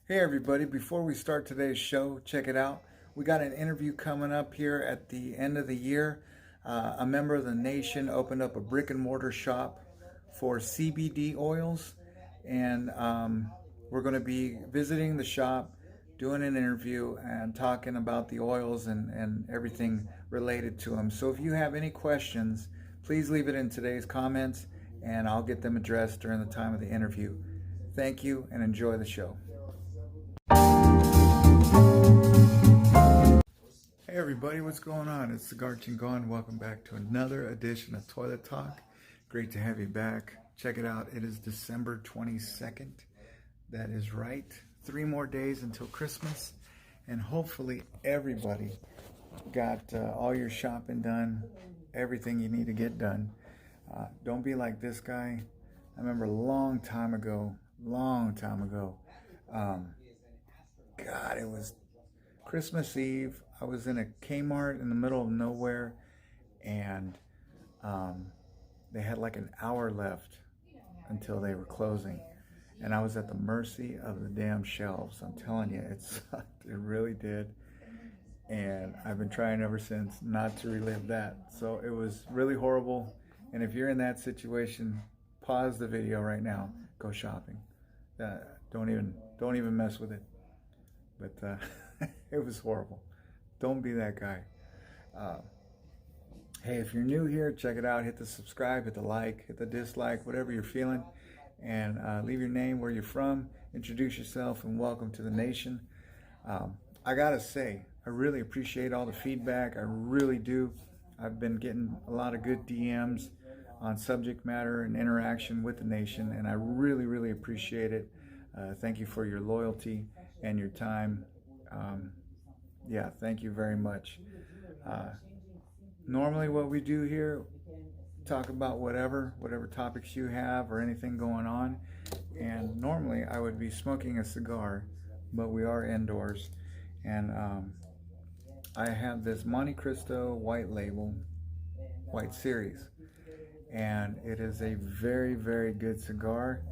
Hey everybody, before we start today's show, check it out. We got an interview coming up here at the end of the year. A member of the nation opened up a brick and mortar shop for CBD oils, and we're going to be visiting the shop, doing an interview, and talking about the oils and everything related to them. So if you have any questions, please leave it in today's comments, and I'll get them addressed during the time of the interview. Thank you, and enjoy the show. Hey everybody, what's going on? It's Cigar Chingon. Welcome back to another edition of Toilet Talk. Great to have you back. Check it out. It is December 22nd. That is right. 3 more days until Christmas. And hopefully everybody got all your shopping done, everything you need to get done. Don't be like this guy. I remember a long time ago, God, it was Christmas Eve. I was in a Kmart in the middle of nowhere, and they had like an hour left until they were closing. And I was at the mercy of the damn shelves. I'm telling you, it sucked. It really did. And I've been trying ever since not to relive that. So it was really horrible. And if you're in that situation, pause the video right now. Go shopping. Don't even mess with it. But it was horrible. Don't be that guy. Hey, if you're new here, check it out. Hit the subscribe, hit the like, hit the dislike, whatever you're feeling. And leave your name, where you're from, introduce yourself, and welcome to the nation. I gotta say, I really appreciate all the feedback. I really do. I've been getting a lot of good DMs on subject matter and interaction with the nation, and I really, really appreciate it. Thank you for your loyalty and your time. Yeah, thank you very much. Normally what we do here, talk about whatever topics you have or anything going on. And normally I would be smoking a cigar, but we are indoors. And I have this Montecristo white label, white series. And it is a very, very good cigar.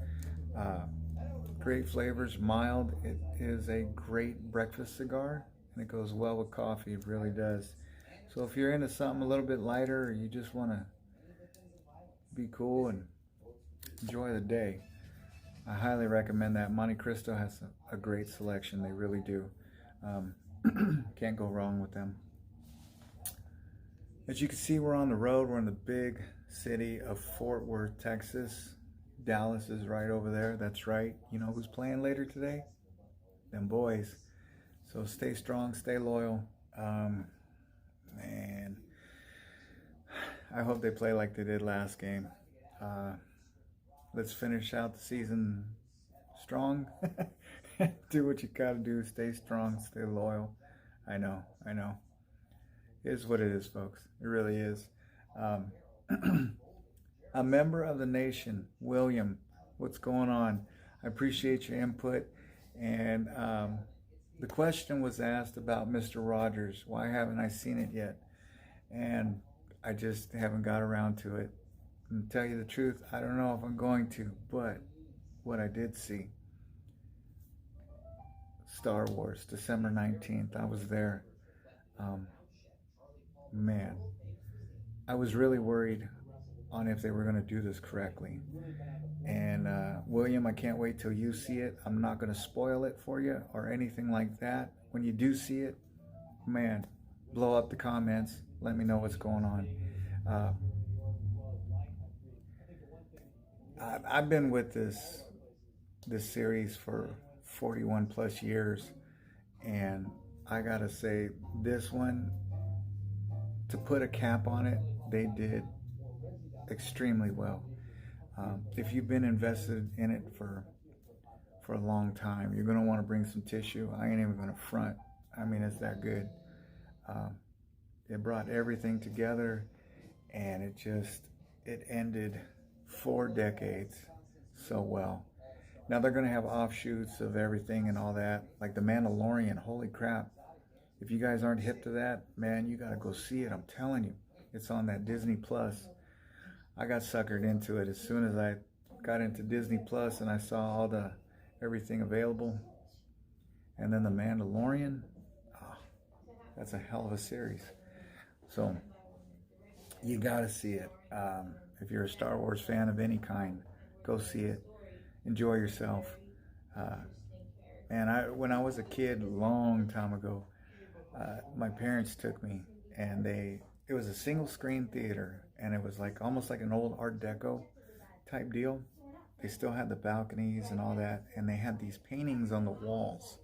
Great flavors, mild. It is a great breakfast cigar, and it goes well with coffee. It really does. So if you're into something a little bit lighter, or you just want to be cool and enjoy the day, I highly recommend that. Montecristo has a great selection. They really do. Can't go wrong with them. As you can see, we're on the road. We're in the big city of Fort Worth, Texas. Dallas is right over there. That's right. You know who's playing later today? Them boys. So stay strong, stay loyal. Man, I hope they play like they did last game. Let's finish out the season strong. Do what you gotta do. Stay strong, stay loyal. I know. It is what it is, folks. It really is. A member of the nation, William, what's going on? I appreciate your input. And the question was asked about Mr. Rogers. Why haven't I seen it yet? And I just haven't got around to it. And to tell you the truth, I don't know if I'm going to, but what I did see, Star Wars, December 19th, I was there. Man, I was really worried on if they were going to do this correctly. And William, I can't wait till you see it. I'm not going to spoil it for you or anything like that. When you do see it, man, blow up the comments. Let me know what's going on. I've been with this series for 41 plus years, and I gotta say, this one, to put a cap on it, they did extremely well. If you've been invested in it for a long time, you're gonna want to bring some tissue. I ain't even gonna front. I mean, it's that good. It brought everything together, and it ended 4 decades so well. Now they're gonna have offshoots of everything and all that, like The Mandalorian. Holy crap. If you guys aren't hip to that, man, you gotta go see it. I'm telling you, it's on that Disney Plus. I got suckered into it as soon as I got into Disney Plus and I saw everything available. And then The Mandalorian, oh, that's a hell of a series. So you got to see it. If you're a Star Wars fan of any kind, go see it. Enjoy yourself. And when I was a kid, a long time ago, my parents took me, and it was a single screen theater, and it was like almost like an old Art Deco type deal. They still had the balconies and all that, and they had these paintings on the walls,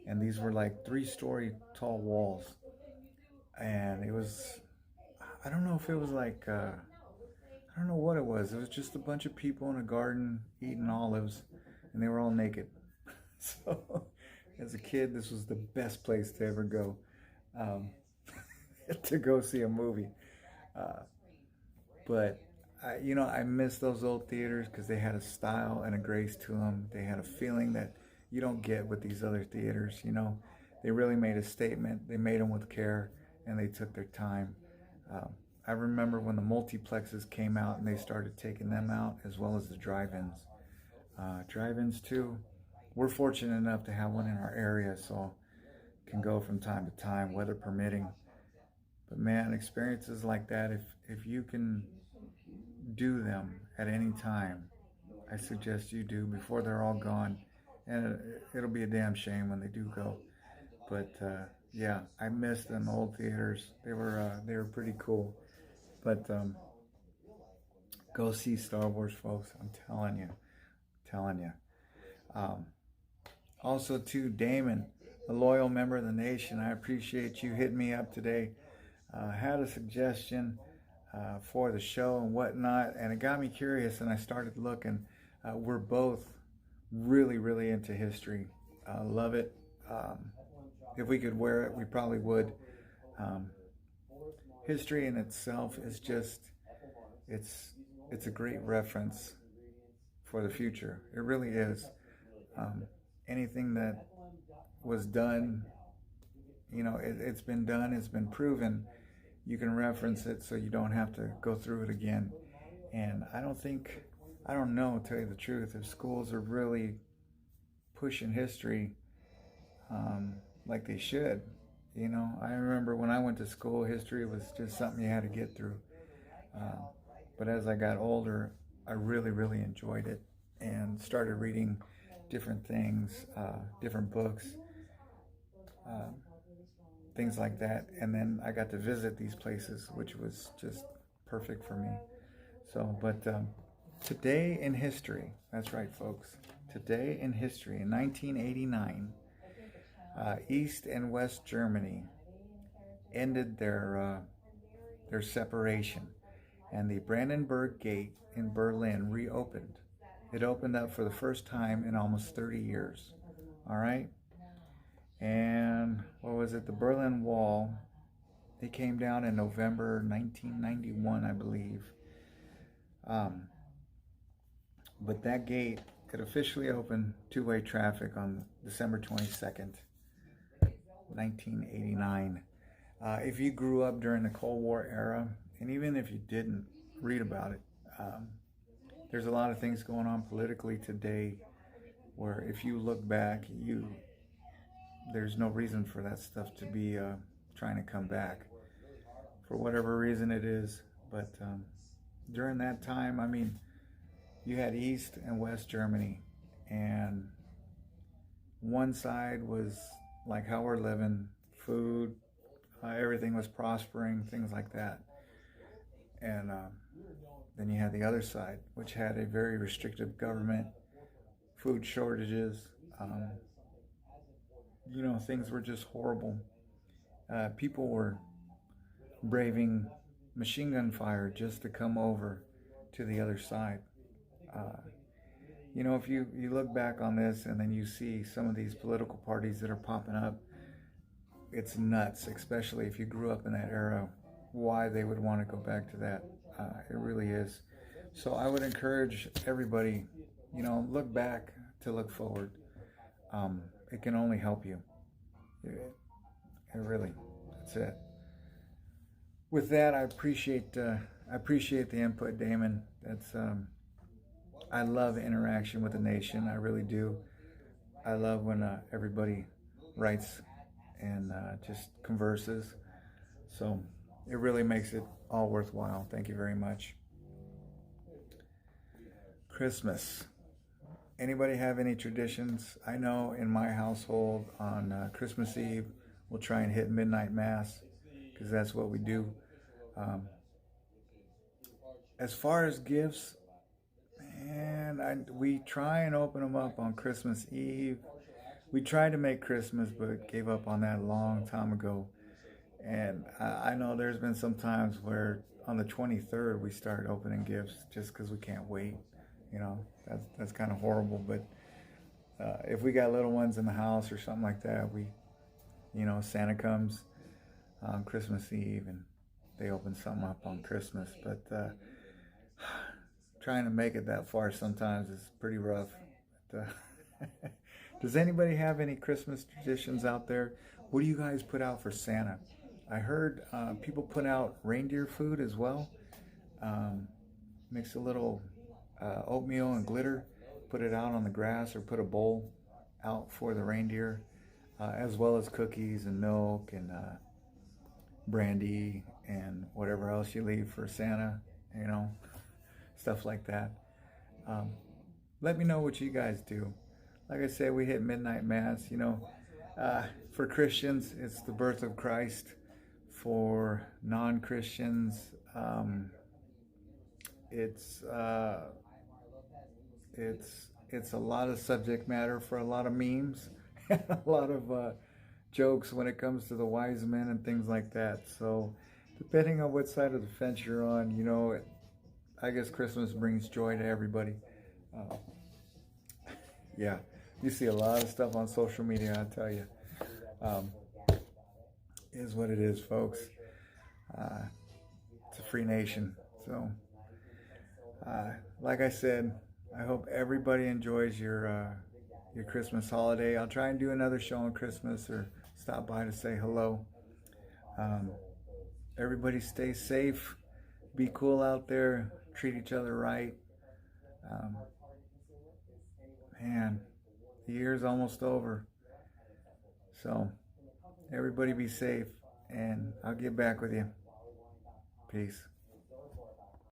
and these were like 3-story tall walls, and it was, I don't know if it was like, I don't know what it was. It was just a bunch of people in a garden eating olives, and they were all naked. So, as a kid, this was the best place to ever go, to go see a movie. But I miss those old theaters because they had a style and a grace to them. They had a feeling that you don't get with these other theaters. They really made a statement. They made them with care, and they took their time. I remember when the multiplexes came out and they started taking them out, as well as the drive-ins. Drive-ins too. We're fortunate enough to have one in our area, so can go from time to time, weather permitting. But man, experiences like that, if you can do them at any time, I suggest you do before they're all gone. And it'll be a damn shame when they do go. But yeah, I miss them old theaters. They were pretty cool. But go see Star Wars, folks. I'm telling you. Also, to Damon, a loyal member of the nation, I appreciate you hitting me up today. Had a suggestion for the show and whatnot, and it got me curious, and I started looking. We're both really, really into history. Love it. If we could wear it, we probably would. History in itself is just, it's a great reference for the future. It really is. Anything that was done, it's been done, it's been proven. You can reference it so you don't have to go through it again. And I don't know, to tell you the truth, if schools are really pushing history like they should. I remember when I went to school, history was just something you had to get through. But as I got older, I really, really enjoyed it and started reading different things, different books, things like that. And then I got to visit these places, which was just perfect for me. So, but today in history, that's right, folks. Today in history, in 1989, East and West Germany ended their separation, and the Brandenburg Gate in Berlin reopened. It opened up for the first time in almost 30 years. All right? And what was it? The Berlin Wall, it came down in November 1991, I believe. But that gate, it officially opened two-way traffic on December 22nd, 1989. If you grew up during the Cold War era, and even if you didn't, read about it. There's a lot of things going on politically today where if you look back, there's no reason for that stuff to be trying to come back for whatever reason it is. But during that time, I mean, you had East and West Germany, and one side was like how we're living, food, everything was prospering, things like that. And then you had the other side, which had a very restrictive government, food shortages, things were just horrible. People were braving machine gun fire just to come over to the other side. If you look back on this and then you see some of these political parties that are popping up, it's nuts, especially if you grew up in that era, why they would want to go back to that. It really is. So I would encourage everybody, look back to look forward. It can only help you. It really, that's it. With that, I appreciate the input, Damon. I love interaction with the nation. I really do. I love when everybody writes and just converses. So it really makes it all worthwhile. Thank you very much. Christmas. Anybody have any traditions? I know in my household on Christmas Eve, we'll try and hit midnight mass because that's what we do. As far as gifts, man, we try and open them up on Christmas Eve. We tried to make Christmas, but gave up on that a long time ago. And I know there's been some times where on the 23rd we start opening gifts just because we can't wait. You know, that's kind of horrible. But if we got little ones in the house or something like that, Santa comes on Christmas Eve and they open something up on Christmas. But trying to make it that far sometimes is pretty rough. But, does anybody have any Christmas traditions out there? What do you guys put out for Santa? I heard people put out reindeer food as well. Mix a little oatmeal and glitter, put it out on the grass or put a bowl out for the reindeer, as well as cookies and milk and brandy and whatever else you leave for Santa, stuff like that. Let me know what you guys do. Like I said, we hit midnight mass. For Christians, it's the birth of Christ. For non-Christians, it's a lot of subject matter for a lot of memes, a lot of jokes when it comes to the wise men and things like that. So, depending on what side of the fence you're on, I guess Christmas brings joy to everybody. Yeah, you see a lot of stuff on social media, I tell you. Is what it is, folks. It's a free nation. So, like I said, I hope everybody enjoys your Christmas holiday. I'll try and do another show on Christmas or stop by to say hello. Everybody stay safe. Be cool out there. Treat each other right. Man, the year's almost over. So, everybody be safe, and I'll get back with you. Peace.